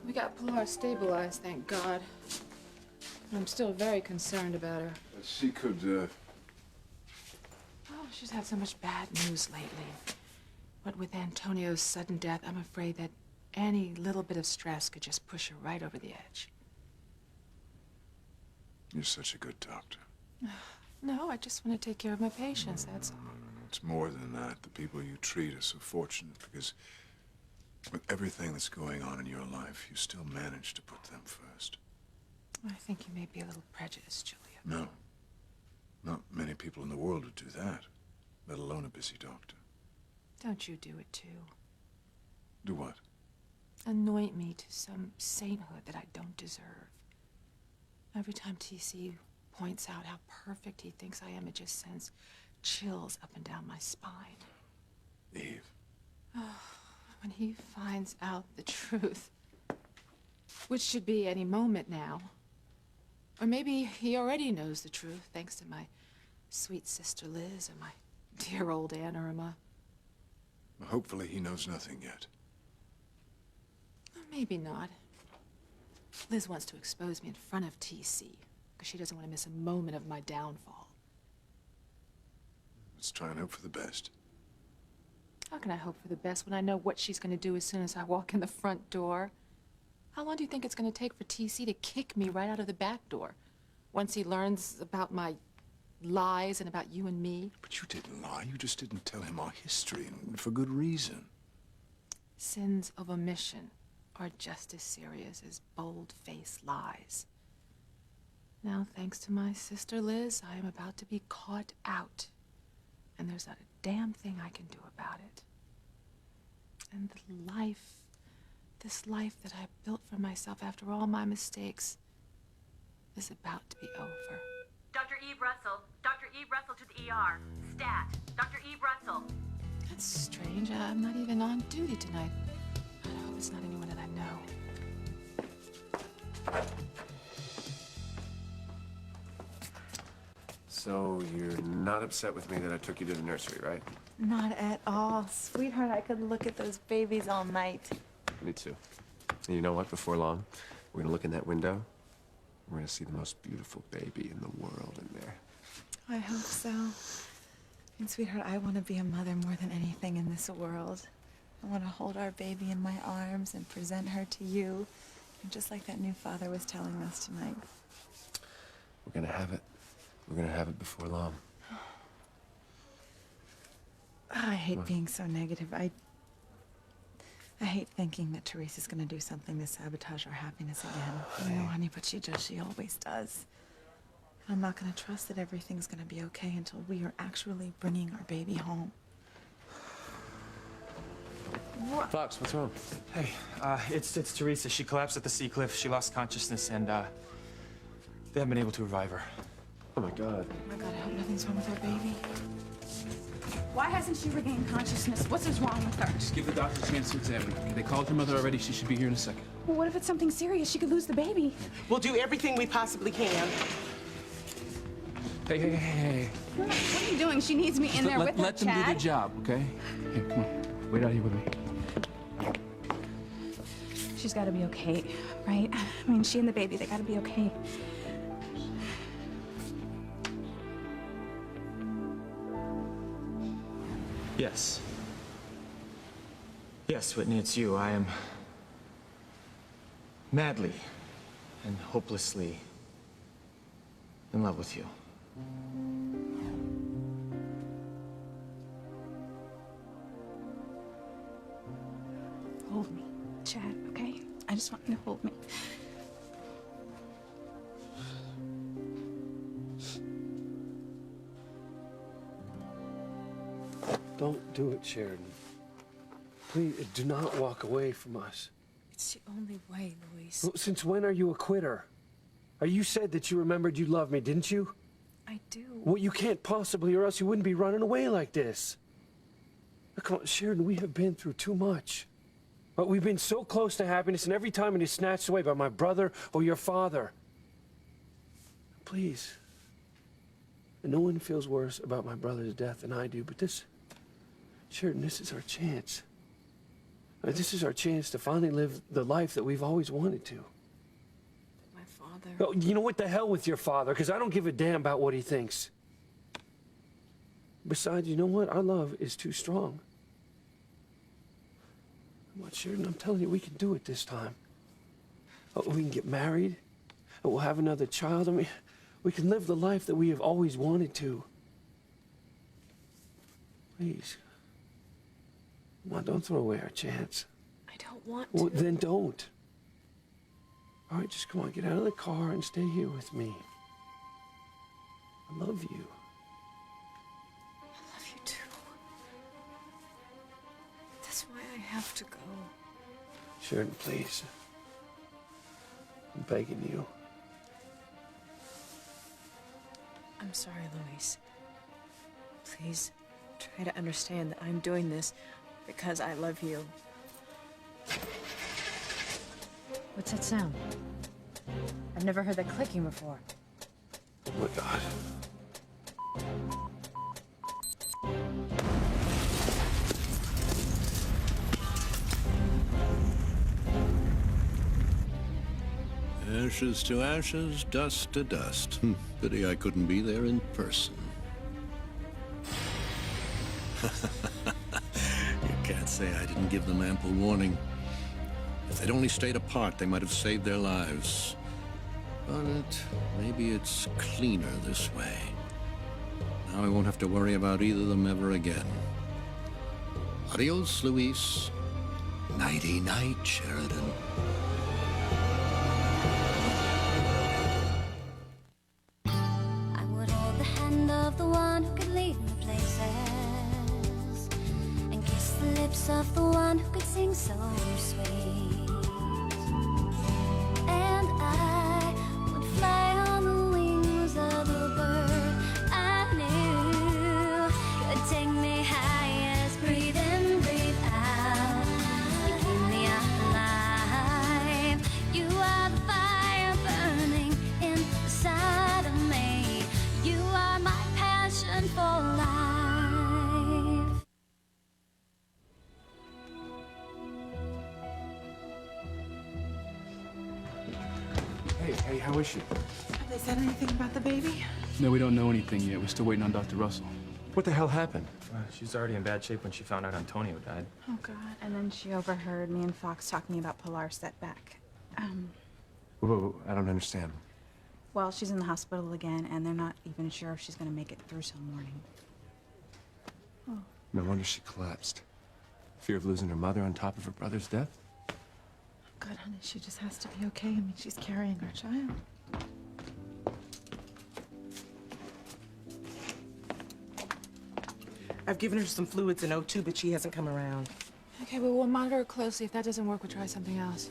We got Pilar stabilized, thank God. I'm still very concerned about her. She could, Oh, she's had so much bad news lately. What with Antonio's sudden death, I'm afraid that any little bit of stress could just push her right over the edge. You're such a good doctor. No, I just want to take care of my patients, that's all. It's more than that. The people you treat are so fortunate because with everything that's going on in your life, you still manage to put them first. I think you may be a little prejudiced, Julia. No. Not many people in the world would do that, let alone a busy doctor. Don't you do it, too. Do what? Anoint me to some sainthood that I don't deserve. Every time TC points out how perfect he thinks I am, it just sends chills up and down my spine. Eve. When he finds out the truth, which should be any moment now, or maybe he already knows the truth, thanks to my sweet sister Liz and my dear old Aunt Irma. Hopefully he knows nothing yet. Maybe not. Liz wants to expose me in front of TC, because she doesn't want to miss a moment of my downfall. Let's try and hope for the best. How can I hope for the best when I know what she's going to do as soon as I walk in the front door? How long do you think it's going to take for TC to kick me right out of the back door once he learns about my lies and about you and me? But you didn't lie. You just didn't tell him our history, and for good reason. Sins of omission are just as serious as bold-faced lies. Now, thanks to my sister Liz, I am about to be caught out. And there's not a damn thing I can do about it. And the life, this life that I built for myself after all my mistakes, is about to be over. Dr. Eve Russell. Dr. Eve Russell to the ER. Stat. Dr. Eve Russell. That's strange. I'm not even on duty tonight. I hope it's not anyone that I know. So you're not upset with me that I took you to the nursery, right? Not at all. Sweetheart, I could look at those babies all night. Me too. And you know what? Before long, we're gonna look in that window. We're gonna see the most beautiful baby in the world in there. I hope so. And sweetheart, I want to be a mother more than anything in this world. I want to hold our baby in my arms and present her to you. And just like that new father was telling us tonight. We're gonna have it. We're gonna have it before long. I hate being so negative. I hate thinking that Teresa's gonna do something to sabotage our happiness again. You know, honey, but she does. She always does. I'm not gonna trust that everything's gonna be okay until we are actually bringing our baby home. Fox, what's wrong? Hey, it's Teresa. She collapsed at the sea cliff. She lost consciousness, and they haven't been able to revive her. Oh my God. Oh my God, I hope nothing's wrong with our baby. Why hasn't she regained consciousness? What's wrong with her? Just give the doctor a chance to examine her. They called her mother already. She should be here in a second. Well, what if it's something serious? She could lose the baby. We'll do everything we possibly can. Hey. What are you doing? She needs me in there with her, Let them do their job, okay? Here, come on. Wait out here with me. She's got to be okay, right? I mean, she and the baby, they got to be okay. Yes. Yes, Whitney, it's you. I am madly and hopelessly in love with you. Hold me, Chad, okay? I just want you to hold me. Don't do it, Sheridan. Please, do not walk away from us. It's the only way, Luis. Well, since when are you a quitter? You said that you remembered you loved me, didn't you? I do. Well, you can't possibly, or else you wouldn't be running away like this. Now, come on, Sheridan, we have been through too much. But we've been so close to happiness, and every time it is snatched away by my brother or your father. Please. And no one feels worse about my brother's death than I do, but this... Sheridan, this is our chance. This is our chance to finally live the life that we've always wanted to. My father. Oh, you know what, the hell with your father, because I don't give a damn about what he thinks. Besides, you know what? Our love is too strong. Come on, Sheridan, I'm telling you, we can do it this time. Oh, we can get married, and we'll have another child. I mean, we can live the life that we have always wanted to. Please. Come on, don't throw away our chance. I don't want to. Well, then don't. All right, just come on, get out of the car and stay here with me. I love you. I love you too. That's why I have to go. Sheridan, please. I'm begging you. I'm sorry, Luis. Please, try to understand that I'm doing this because I love you. What's that sound? I've never heard that clicking before. Oh my God. Ashes to ashes, dust to dust. Pity I couldn't be there in person. You can't say I didn't give them ample warning. If they'd only stayed apart, they might have saved their lives. But maybe it's cleaner this way. Now I won't have to worry about either of them ever again. Adios, Luis. Nighty-night, Sheridan. I would hold the hand of the one who could lead me places, and kiss the lips of the one who could sing so sweet. And I would fly on the wings of a bird I knew could take me highest. Breathe in, breathe out. You keep me alive. You are the fire burning inside of me. You are my passion for life. Hey, how is she? Have they said anything about the baby? No, we don't know anything yet. We're still waiting on Dr. Russell. What the hell happened? She's already in bad shape when she found out Antonio died. Oh, God. And then she overheard me and Fox talking about Pilar's setback. Whoa, I don't understand. Well, she's in the hospital again, and they're not even sure if she's going to make it through till morning. No wonder she collapsed. Fear of losing her mother on top of her brother's death? God, honey, she just has to be okay. I mean, she's carrying our child. I've given her some fluids and O2, but she hasn't come around. Okay, well, we'll monitor her closely. If that doesn't work, we'll try something else.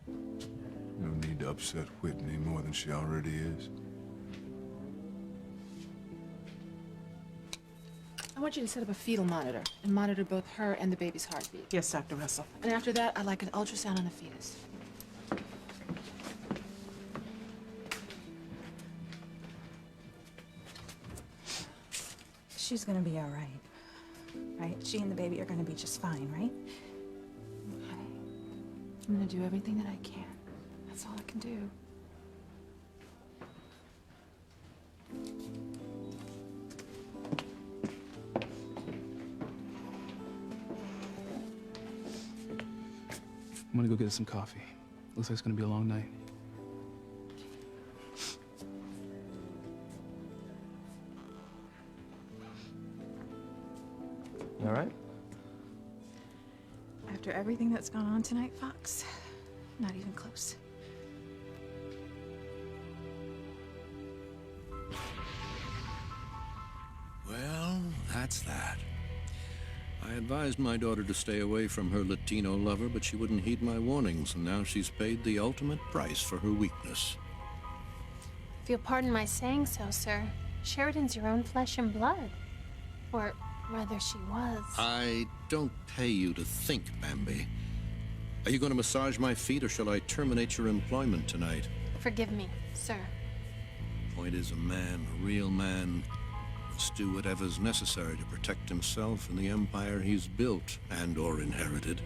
No need to upset Whitney more than she already is. I want you to set up a fetal monitor and monitor both her and the baby's heartbeat. Yes, Dr. Russell. And after that, I'd like an ultrasound on the fetus. She's going to be all right. Right? She and the baby are going to be just fine, right? Okay. I'm gonna do everything that I can. That's all I can do. I'm gonna go get us some coffee. Looks like it's gonna be a long night. You all right? After everything that's gone on tonight, Fox, not even close. Well, that's that. I advised my daughter to stay away from her Latino lover, but she wouldn't heed my warnings, and now she's paid the ultimate price for her weakness. If you'll pardon my saying so, sir, Sheridan's your own flesh and blood. Or rather, she was. I don't pay you to think, Bambi. Are you going to massage my feet, or shall I terminate your employment tonight? Forgive me, sir. Point is, a man, a real man, must do whatever's necessary to protect himself and the empire he's built and or inherited.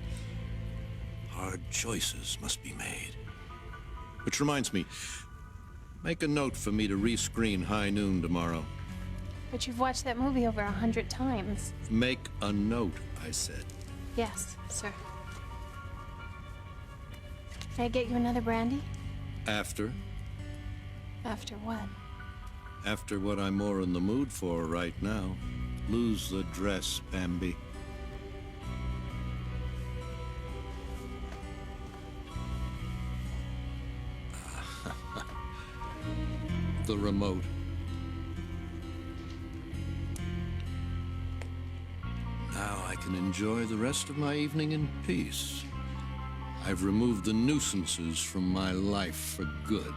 Hard choices must be made. Which reminds me, make a note for me to rescreen High Noon tomorrow. But you've watched that movie over 100 times. Make a note, I said. Yes, sir. May I get you another brandy? After? After what? After what I'm more in the mood for right now. Lose the dress, Bambi. The remote. Now I can enjoy the rest of my evening in peace. I've removed the nuisances from my life for good.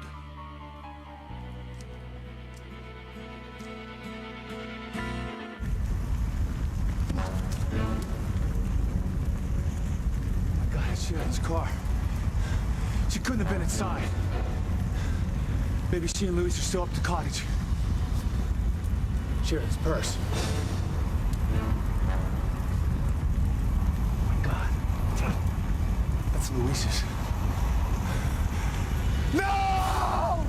My God, it's Sharon's car. She couldn't have been inside. Maybe she and Louise are still up at the cottage. Sharon's purse. Oh my God. That's Louise's. No!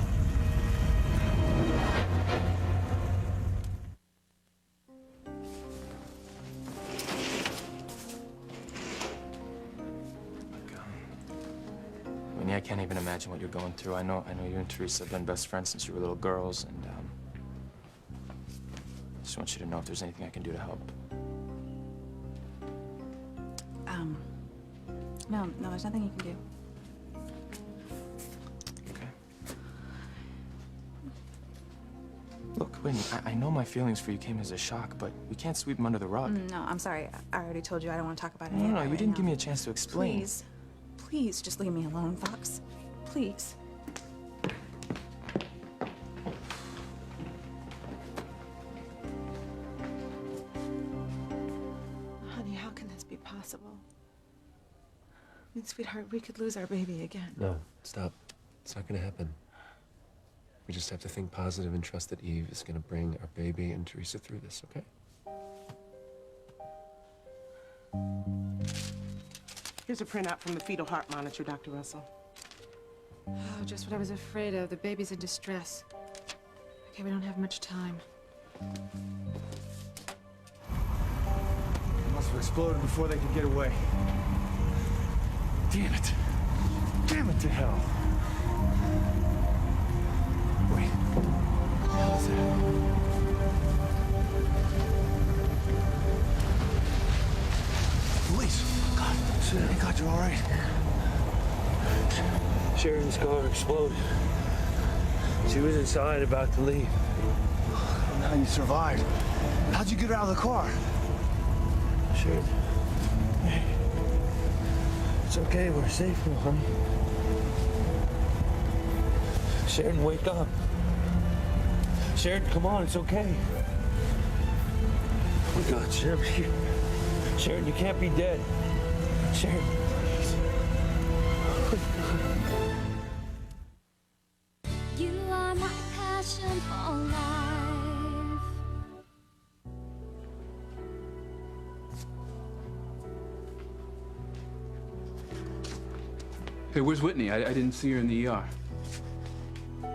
Winnie, I can't even imagine what you're going through. I know you and Teresa have been best friends since you were little girls, and I just want you to know if there's anything I can do to help. No, there's nothing you can do. Okay. Look, Winnie, I know my feelings for you came as a shock, but we can't sweep them under the rug. No, I'm sorry. I already told you I don't want to talk about it. No, you didn't give me a chance to explain. Please, just leave me alone, Fox. Please. Honey, how can this be possible? I mean, sweetheart, we could lose our baby again. No, stop. It's not gonna happen. We just have to think positive and trust that Eve is gonna bring our baby and Teresa through this, okay? Here's a printout from the fetal heart monitor, Dr. Russell. Oh, just what I was afraid of. The baby's in distress. Okay, we don't have much time. It must have exploded before they could get away. Damn it. Damn it to hell. Wait. What the hell is that? Police! God, thank God you're all right. Sharon's car exploded. She was inside, about to leave. How you survived? How'd you get out of the car? Sharon. Hey. It's okay, we're safe now, honey. Sharon, wake up. Sharon, come on, it's okay. Oh my God, Sharon, Sharon, you can't be dead. Sharon, please. You are my passion for life. Hey, where's Whitney? I didn't see her in the ER.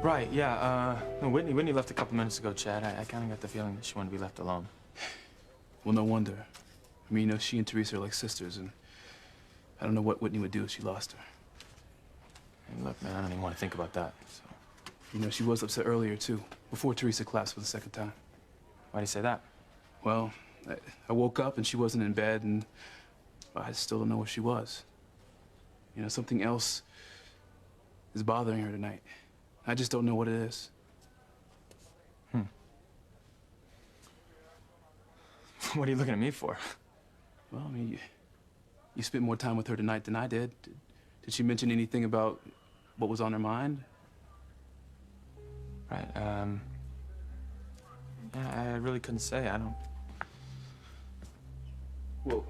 Right, yeah, no, Whitney left a couple minutes ago, Chad. I kind of got the feeling that she wanted to be left alone. Well, no wonder. I mean, you know, she and Teresa are like sisters, and I don't know what Whitney would do if she lost her. And look, man, I don't even want to think about that, so. You know, she was upset earlier, too, before Teresa collapsed for the second time. Why'd you say that? Well, I woke up and she wasn't in bed, and I still don't know where she was. You know, something else is bothering her tonight. I just don't know what it is. What are you looking at me for? Well, I mean, you spent more time with her tonight than I did. Did she mention anything about what was on her mind? Right, yeah, I really couldn't say. I don't... Well,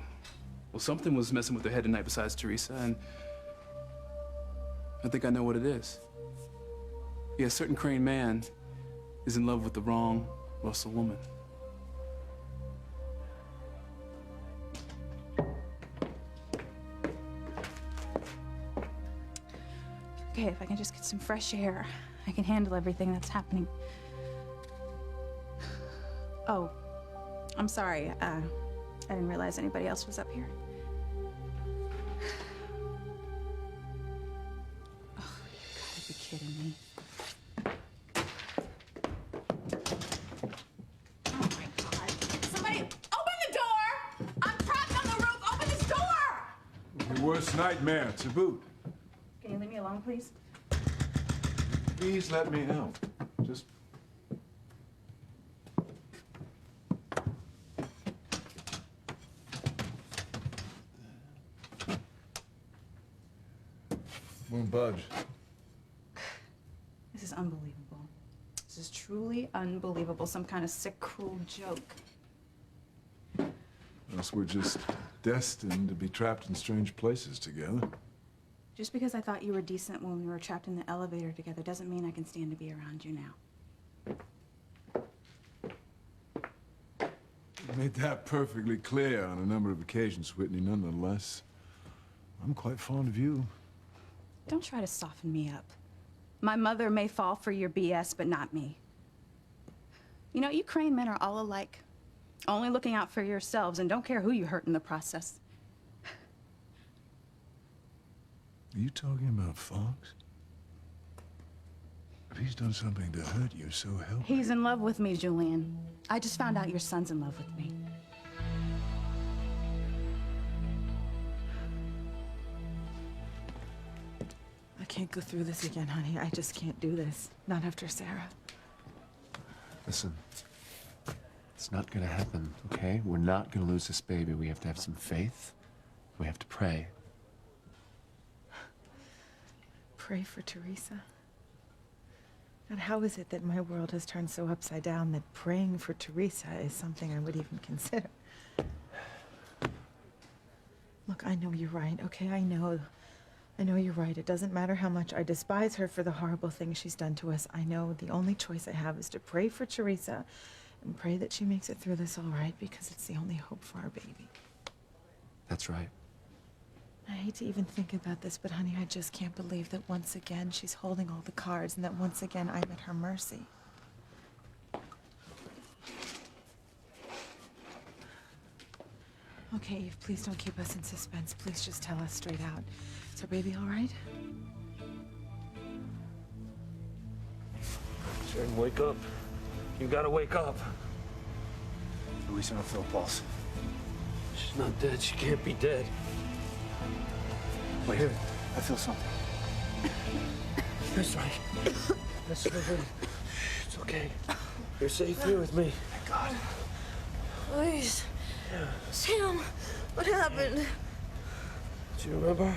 something was messing with her head tonight besides Teresa, and I think I know what it is. Yeah, a certain Crane man is in love with the wrong Russell woman. Okay, if I can just get some fresh air, I can handle everything that's happening. Oh, I'm sorry. I didn't realize anybody else was up here. Oh, you gotta be kidding me. Oh my God. Somebody open the door! I'm trapped on the roof! Open this door! Your worst nightmare, to boot. Can you leave me alone, please? Please let me out. Just... Won't budge. This is unbelievable. This is truly unbelievable. Some kind of sick, cruel joke. Unless we're just destined to be trapped in strange places together. Just because I thought you were decent when we were trapped in the elevator together doesn't mean I can stand to be around you now. You made that perfectly clear on a number of occasions, Whitney. Nonetheless, I'm quite fond of you. Don't try to soften me up. My mother may fall for your BS, but not me. You know, you Crane men are all alike. Only looking out for yourselves and don't care who you hurt in the process. Are you talking about Fox? If he's done something to hurt you, so help me. He's in love with me, Julian. I just found out your son's in love with me. I can't go through this again, honey. I just can't do this. Not after Sarah. Listen, it's not gonna happen, okay? We're not gonna lose this baby. We have to have some faith. We have to pray. Pray for Teresa. God, how is it that my world has turned so upside down that praying for Teresa is something I would even consider? Look, I know you're right, okay? I know you're right. It doesn't matter how much I despise her for the horrible things she's done to us. I know the only choice I have is to pray for Teresa and pray that she makes it through this all right, because it's the only hope for our baby. That's right. I hate to even think about this, but honey, I just can't believe that once again she's holding all the cards and that once again I'm at her mercy. Okay, Eve, please don't keep us in suspense. Please just tell us straight out. Is our baby all right? Sharon, wake up. You gotta wake up. Luis, I don't feel a pulse. She's not dead. She can't be dead. Wait, I feel something. That's right. That's right. It's okay. You're safe here with me. Thank God. Luis. Sam, what happened? Do you remember?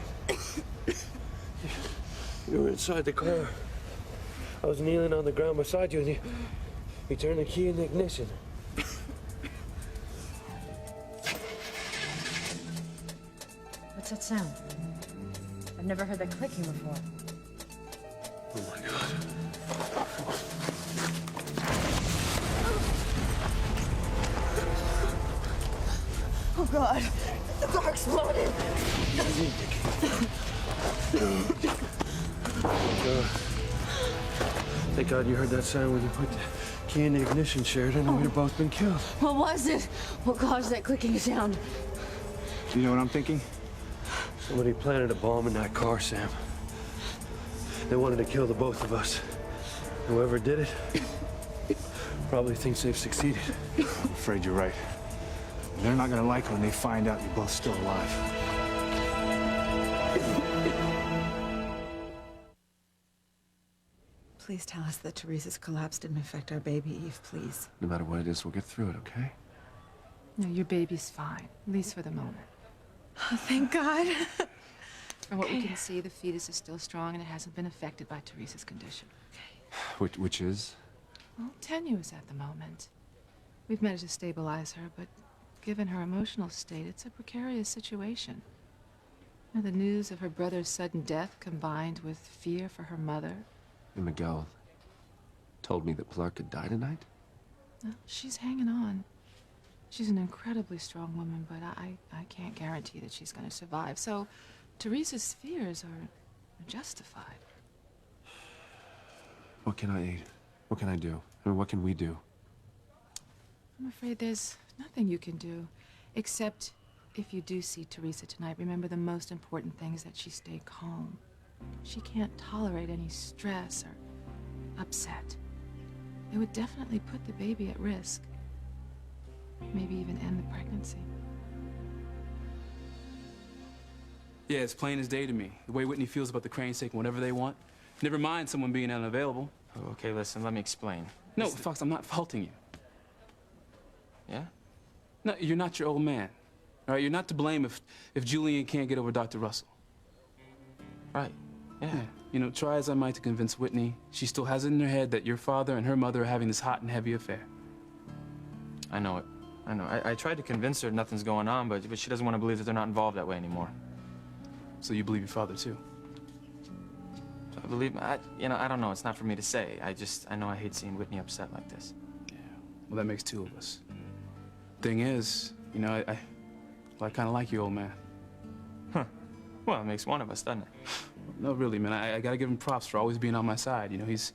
You were inside the car. I was kneeling on the ground beside you, and you turned the key in the ignition. What's that sound? I've never heard that clicking before. Oh my God. Oh God, the car exploded. Thank God you heard that sound when you put the key in the ignition, Sheridan, and we'd have both been killed. What was it? What caused that clicking sound? Do you know what I'm thinking? Somebody planted a bomb in that car, Sam. They wanted to kill the both of us. Whoever did it probably thinks they've succeeded. I'm afraid you're right. They're not gonna like it when they find out you're both still alive. Please tell us that Teresa's collapse didn't affect our baby, Eve, please. No matter what it is, we'll get through it, okay? No, your baby's fine, at least for the moment. Oh, thank God. From what we can see, the fetus is still strong and it hasn't been affected by Teresa's condition. Which is? Well, tenuous at the moment. We've managed to stabilize her, but given her emotional state, it's a precarious situation. You know, the news of her brother's sudden death combined with fear for her mother. And Miguel told me that Pilar could die tonight? Well, she's hanging on. She's an incredibly strong woman, but I can't guarantee that she's going to survive. So Teresa's fears are justified. What can I eat? What can I do? I mean, what can we do? I'm afraid there's nothing you can do, except if you do see Teresa tonight, remember the most important thing is that she stay calm. She can't tolerate any stress or upset. It would definitely put the baby at risk. Maybe even end the pregnancy. Yeah, it's plain as day to me. The way Whitney feels about the Cranes taking whatever they want. Never mind someone being unavailable. Oh, okay, listen, let me explain. No, Fox, I'm not faulting you. Yeah? No, you're not your old man. All right, you're not to blame if Julian can't get over Dr. Russell. Right, yeah. You know, try as I might to convince Whitney, she still has it in her head that your father and her mother are having this hot and heavy affair. I know it. I know. I tried to convince her nothing's going on, but she doesn't want to believe that they're not involved that way anymore. So you believe your father, too? I believe, I don't know. It's not for me to say. I know I hate seeing Whitney upset like this. Yeah, well, that makes two of us. Thing is, you know, I kind of like you, old man. Huh. Well, it makes one of us, doesn't it? No, really, man. I gotta give him props for always being on my side. You know, he's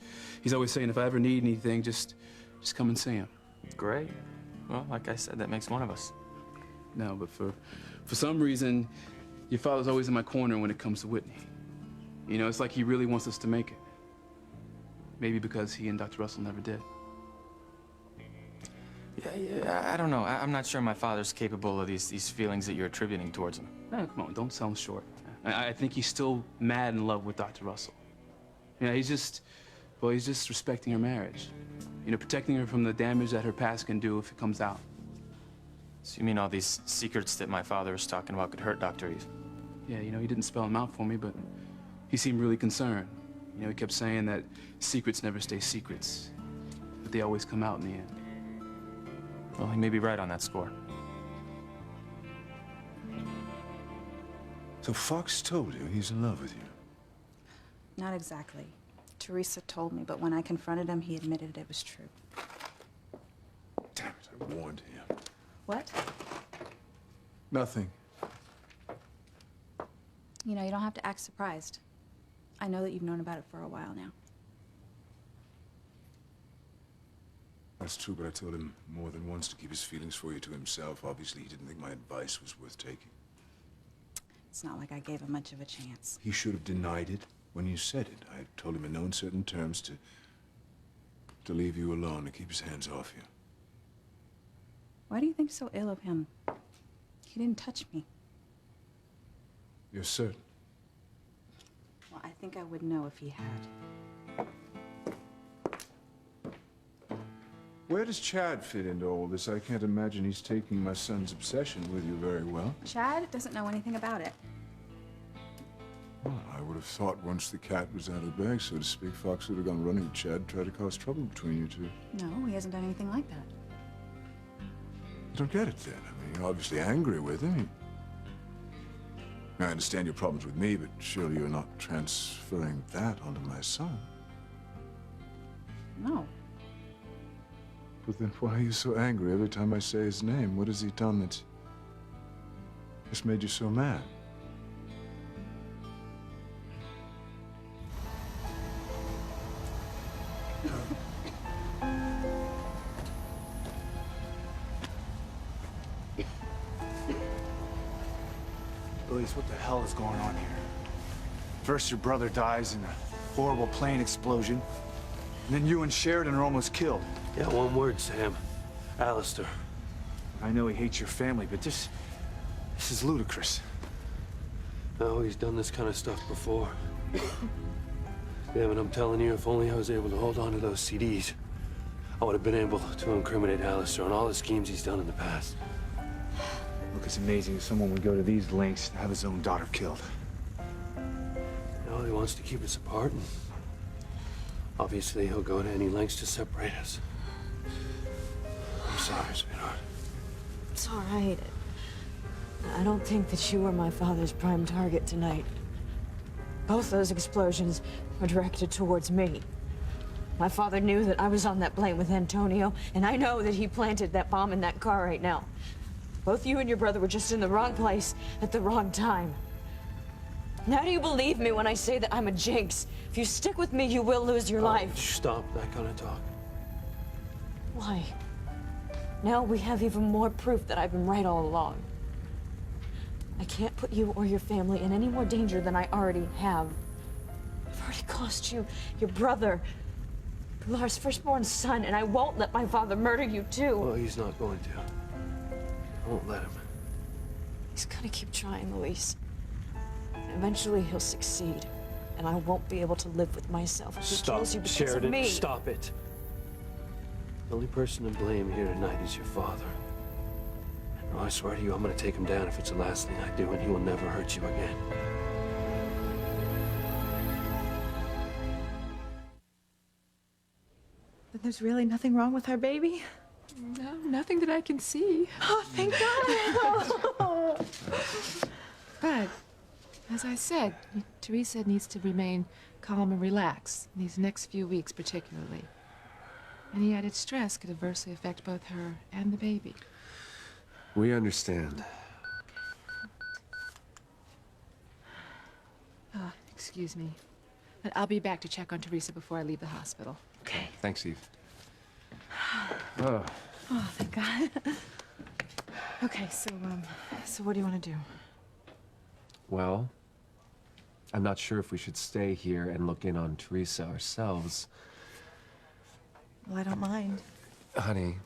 always saying if I ever need anything, just come and see him. Great. Well, like I said, that makes one of us. No, but for some reason, your father's always in my corner when it comes to Whitney. You know, it's like he really wants us to make it. Maybe because he and Dr. Russell never did. Yeah, I don't know. I'm not sure my father's capable of these feelings that you're attributing towards him. No, come on, don't sell him short. I think he's still mad in love with Dr. Russell. You know, he's just respecting her marriage. You know, protecting her from the damage that her past can do if it comes out. So you mean all these secrets that my father was talking about could hurt Dr. Eve? Yeah, you know, he didn't spell them out for me, but he seemed really concerned. You know, he kept saying that secrets never stay secrets, but they always come out in the end. Well, he may be right on that score. So Fox told you he's in love with you? Not exactly. Teresa told me, but when I confronted him, he admitted it was true. Damn it, I warned him. What? Nothing. You know, you don't have to act surprised. I know that you've known about it for a while now. That's true, but I told him more than once to keep his feelings for you to himself. Obviously, he didn't think my advice was worth taking. It's not like I gave him much of a chance. He should have denied it when you said it. I told him in no uncertain terms to leave you alone, to keep his hands off you. Why do you think so ill of him? He didn't touch me. You're certain? Well, I think I would know if he had. Where does Chad fit into all this? I can't imagine he's taking my son's obsession with you very well. Chad doesn't know anything about it. Well, I would have thought once the cat was out of the bag, so to speak, Fox would have gone running to Chad and tried to cause trouble between you two. No, he hasn't done anything like that. I don't get it then. I mean, you're obviously angry with him. I understand your problems with me, but surely you're not transferring that onto my son. No. But then why are you so angry every time I say his name? What has he done that's just made you so mad? Elise, what the hell is going on here? First, your brother dies in a horrible plane explosion, and then you and Sheridan are almost killed. Yeah, one word, Sam. Alistair. I know he hates your family, but this is ludicrous. No, he's done this kind of stuff before. Yeah, but I'm telling you, if only I was able to hold on to those CDs, I would have been able to incriminate Alistair on all the schemes he's done in the past. Look, it's amazing that someone would go to these lengths to have his own daughter killed. No, he wants to keep us apart, and obviously he'll go to any lengths to separate us. I'm sorry, sweetheart. It's all right. I don't think that you were my father's prime target tonight. Both those explosions were directed towards me. My father knew that I was on that plane with Antonio, and I know that he planted that bomb in that car right now. Both you and your brother were just in the wrong place at the wrong time. Now do you believe me when I say that I'm a jinx? If you stick with me, you will lose your life. Stop that kind of talk. Why? Now we have even more proof that I've been right all along. I can't put you or your family in any more danger than I already have. I've already cost you your brother, Pilar's firstborn son, and I won't let my father murder you too. Well, he's not going to. I won't let him. He's gonna keep trying, Luis. And eventually he'll succeed, and I won't be able to live with myself if he kills you because Sheridan, of me. stop it. The only person to blame here tonight is your father. And I swear to you, I'm gonna take him down if it's the last thing I do, and he will never hurt you again. But there's really nothing wrong with our baby? No, nothing that I can see. Oh, thank God. But, as I said, Teresa needs to remain calm and relaxed, these next few weeks particularly. Any added stress could adversely affect both her and the baby. We understand. Excuse me. But I'll be back to check on Teresa before I leave the hospital. Okay. Thanks, Eve. Oh. Oh, thank God. Okay, so what do you want to do? Well, I'm not sure if we should stay here and look in on Teresa ourselves. Well, I don't mind. Honey,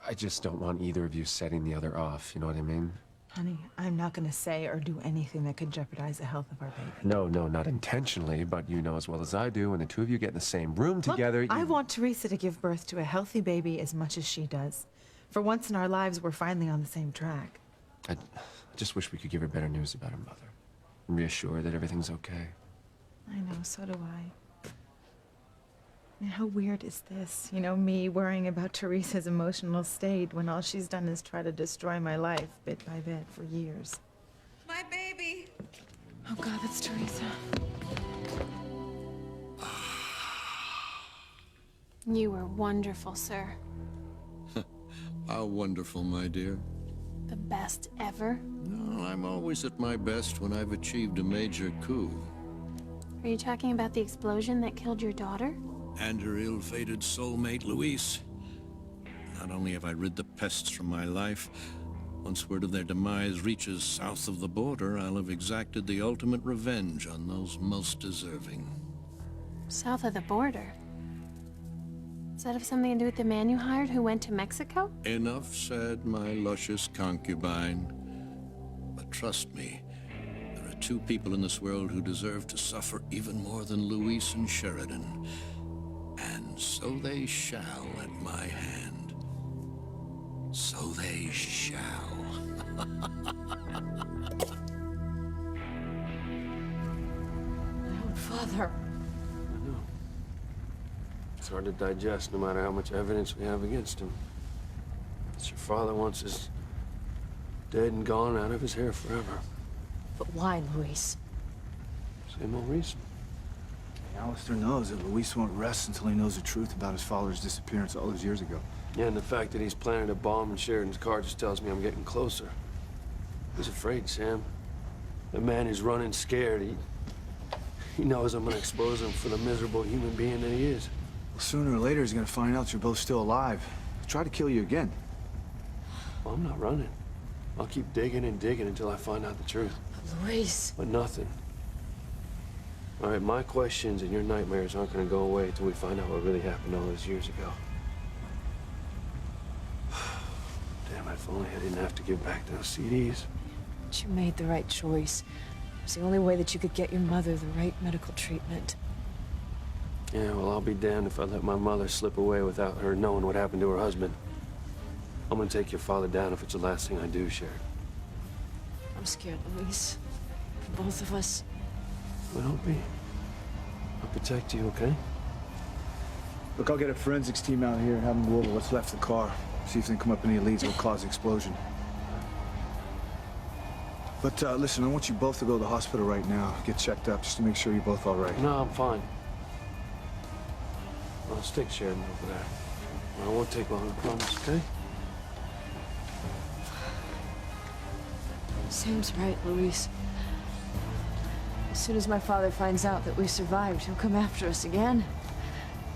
I just don't want either of you setting the other off, you know what I mean? Honey, I'm not going to say or do anything that could jeopardize the health of our baby. No, not intentionally, but you know as well as I do, when the two of you get in the same room together... Look, I want Teresa to give birth to a healthy baby as much as she does. For once in our lives, we're finally on the same track. I just wish we could give her better news about her mother. And reassure her that everything's okay. I know, so do I. And how weird is this? You know, me worrying about Teresa's emotional state when all she's done is try to destroy my life bit by bit for years. My baby. Oh God, that's Teresa. You were wonderful, sir. How wonderful, my dear. The best ever. No, I'm always at my best when I've achieved a major coup. Are you talking about the explosion that killed your daughter? And her ill-fated soulmate, Luis. Not only have I rid the pests from my life, once word of their demise reaches south of the border, I'll have exacted the ultimate revenge on those most deserving. South of the border? Does that have something to do with the man you hired who went to Mexico? Enough said, my luscious concubine. But trust me, there are two people in this world who deserve to suffer even more than Luis and Sheridan. And so they shall at my hand. So they shall. My own father. I know. It's hard to digest no matter how much evidence we have against him. It's your father wants us dead and gone out of his hair forever. But why, Luis? Same old reason. Alistair knows that Luis won't rest until he knows the truth about his father's disappearance all those years ago. Yeah, and the fact that he's planted a bomb in Sheridan's car just tells me I'm getting closer. He's afraid, Sam. The man is running scared. He knows I'm gonna expose him for the miserable human being that he is. Well, sooner or later, he's gonna find out you're both still alive. He'll try to kill you again. Well, I'm not running. I'll keep digging and digging until I find out the truth. Luis. But nothing. All right, my questions and your nightmares aren't gonna go away until we find out what really happened all those years ago. Damn, if only I didn't have to give back those CDs. But you made the right choice. It was the only way that you could get your mother the right medical treatment. Yeah, well, I'll be damned if I let my mother slip away without her knowing what happened to her husband. I'm gonna take your father down if it's the last thing I do, Sheridan. I'm scared, Luis. For both of us. Well, don't be. I'll protect you, okay? Look, I'll get a forensics team out here and have them go over what's left of the car. See if they can come up any leads what caused the explosion. But listen, I want you both to go to the hospital right now. Get checked up just to make sure you're both all right. No, I'm fine. Let's take Sheridan over there. Well, it won't take long, I promise, okay? Sam's right, Luis. As soon as my father finds out that we survived, he'll come after us again.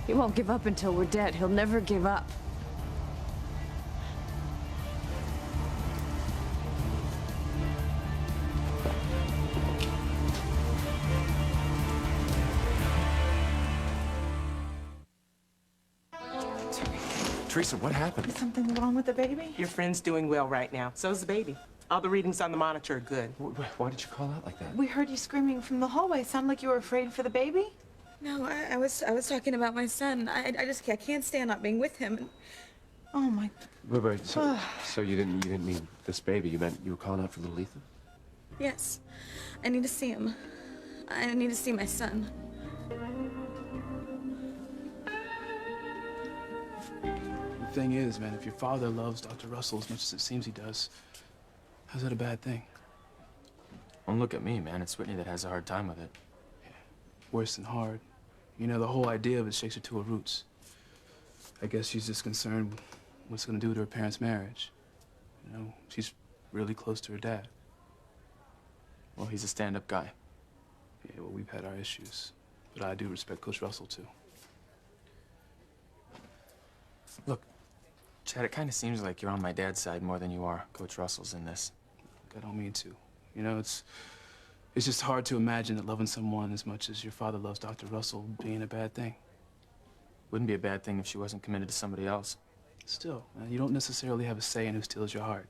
He won't give up until we're dead. He'll never give up. Teresa, what happened? Is something wrong with the baby? Your friend's doing well right now. So's the baby. All the readings on the monitor are good. Why did you call out like that? We heard you screaming from the hallway. Sounded like you were afraid for the baby. No, I was talking about my son. I can't stand not being with him. And, oh my. Wait, so you didn't mean this baby? You meant you were calling out for little Ethan? Yes, I need to see him. I need to see my son. The thing is, man, if your father loves Dr. Russell as much as it seems he does, how's that a bad thing? Don't look at me, man. It's Whitney that has a hard time with it. Yeah. Worse than hard. You know, the whole idea of it shakes her to her roots. I guess she's just concerned what it's gonna do to her parents' marriage. You know, she's really close to her dad. Well, he's a stand-up guy. Yeah, well, we've had our issues. But I do respect Coach Russell, too. Look, Chad, it kind of seems like you're on my dad's side more than you are Coach Russell's in this. Look, I don't mean to. You know, it's just hard to imagine that loving someone as much as your father loves Dr. Russell being a bad thing. Wouldn't be a bad thing if she wasn't committed to somebody else. Still, man, you don't necessarily have a say in who steals your heart.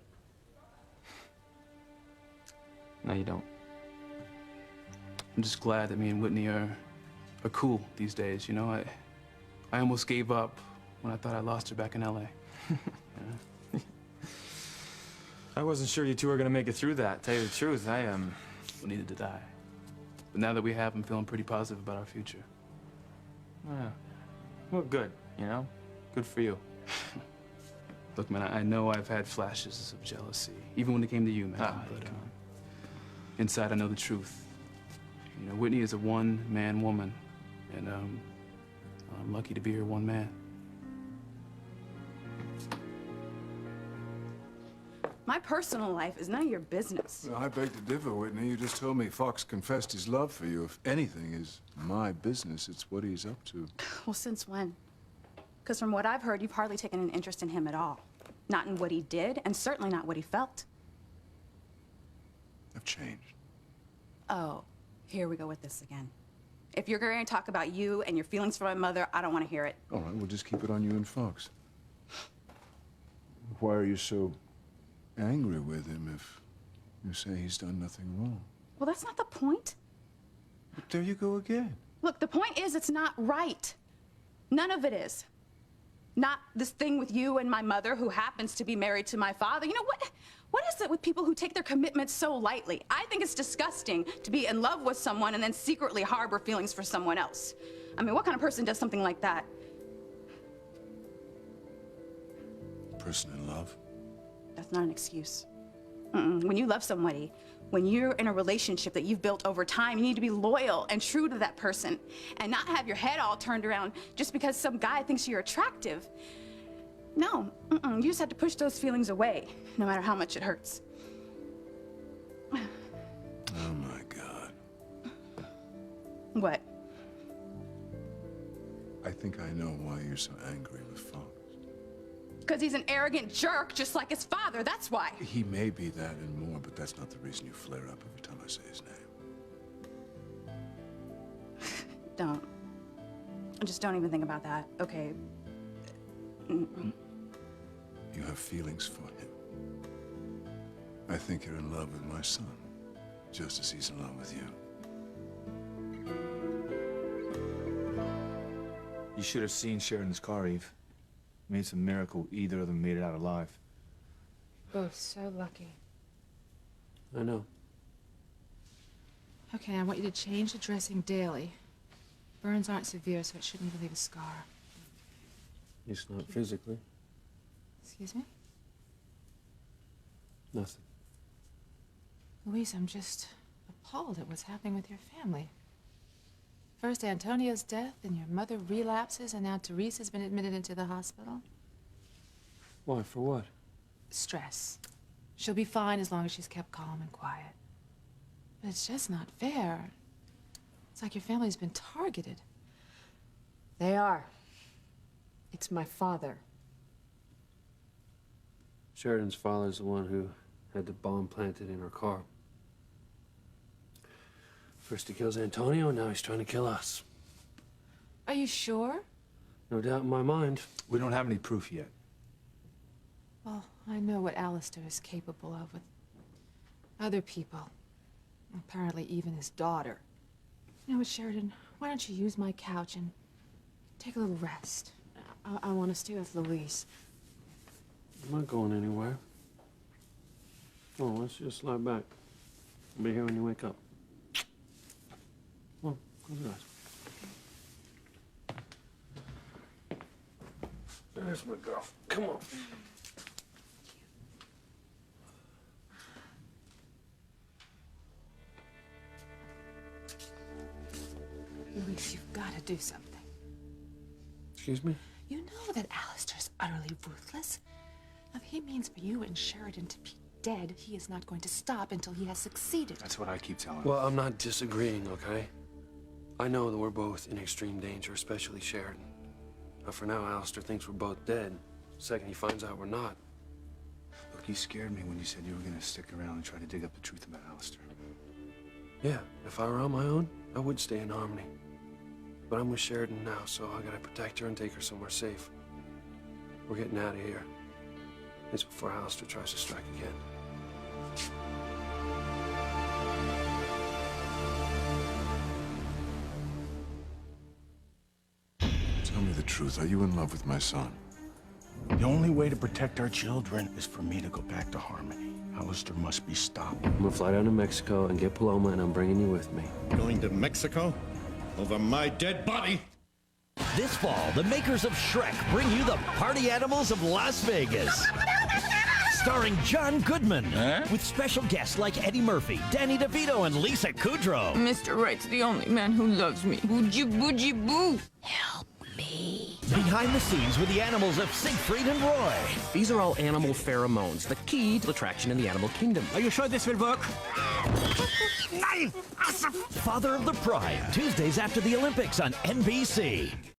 No, you don't. I'm just glad that me and Whitney are cool these days, you know? I almost gave up when I thought I lost her back in LA. Yeah. I wasn't sure you two were gonna make it through that. Tell you the truth, We needed to die. But now that we have, I'm feeling pretty positive about our future. Yeah. Well, good, you know? Good for you. Look, man, I know I've had flashes of jealousy, even when it came to you, man. But inside, I know the truth. You know, Whitney is a one-man woman, and I'm lucky to be her one man. My personal life is none of your business. Well, I beg to differ, Whitney. You just told me Fox confessed his love for you. If anything is my business, it's what he's up to. Well, since when? Because from what I've heard, you've hardly taken an interest in him at all. Not in what he did, and certainly not what he felt. I've changed. Oh, here we go with this again. If you're going to talk about you and your feelings for my mother, I don't want to hear it. All right, we'll just keep it on you and Fox. Why are you so angry with him if you say he's done nothing wrong? Well, that's not the point. But there you go again. Look, the point is it's not right. None of it is. Not this thing with you and my mother, who happens to be married to my father. You know, what is it with people who take their commitments so lightly? I think it's disgusting to be in love with someone and then secretly harbor feelings for someone else. I mean, what kind of person does something like that? Person in love? That's not an excuse. When you love somebody, when you're in a relationship that you've built over time, you need to be loyal and true to that person and not have your head all turned around just because some guy thinks you're attractive. No, you just have to push those feelings away, no matter how much it hurts. Oh my God. What? I think I know why you're so angry with Fox. Because he's an arrogant jerk, just like his father, that's why. He may be that and more, but that's not the reason you flare up every time I say his name. Don't. Just don't even think about that, okay? You have feelings for him. I think you're in love with my son, just as he's in love with you. You should have seen Sheridan's car, Eve. I mean, it's a miracle either of them made it out alive. Both so lucky. I know. Okay, I want you to change the dressing daily. Burns aren't severe, so it shouldn't even leave a scar. At least not physically. Excuse me? Nothing. Luis, I'm just appalled at what's happening with your family. First Antonio's death, then your mother relapses, and now Teresa's been admitted into the hospital. Why, for what? Stress. She'll be fine as long as she's kept calm and quiet. But it's just not fair. It's like your family's been targeted. They are. It's my father. Sheridan's father's the one who had the bomb planted in our car. First he kills Antonio, and now he's trying to kill us. Are you sure? No doubt in my mind. We don't have any proof yet. Well, I know what Alistair is capable of with other people. Apparently even his daughter. You know what, Sheridan? Why don't you use my couch and take a little rest? I want to stay with Louise. I'm not going anywhere. Oh, let's just lie back. I'll be here when you wake up. Come on, close your eyes. There's my girl. Come on. Luis, you've got to do something. Excuse me? You know that Alistair's utterly ruthless. If he means for you and Sheridan to be dead, he is not going to stop until he has succeeded. That's what I keep telling him. Well, I'm not disagreeing, okay? I know that we're both in extreme danger, especially Sheridan. But for now, Alistair thinks we're both dead. The second he finds out we're not. Look, you scared me when you said you were gonna stick around and try to dig up the truth about Alistair. Yeah, if I were on my own, I would stay in Harmony. But I'm with Sheridan now, so I gotta protect her and take her somewhere safe. We're getting out of here. It's before Alistair tries to strike again. Tell me the truth. Are you in love with my son? The only way to protect our children is for me to go back to Harmony. Alistair must be stopped. I'm gonna fly down to Mexico and get Paloma, and I'm bringing you with me. Going to Mexico? Over my dead body? This fall, the makers of Shrek bring you the party animals of Las Vegas. Starring John Goodman, with special guests like Eddie Murphy, Danny DeVito, and Lisa Kudrow. Mr. Wright's the only man who loves me. Boogie boogie boo. Help me. Behind the scenes with the animals of Siegfried and Roy. These are all animal pheromones, the key to attraction in the animal kingdom. Are you sure this will work? Father of the Pride, Tuesdays after the Olympics on NBC.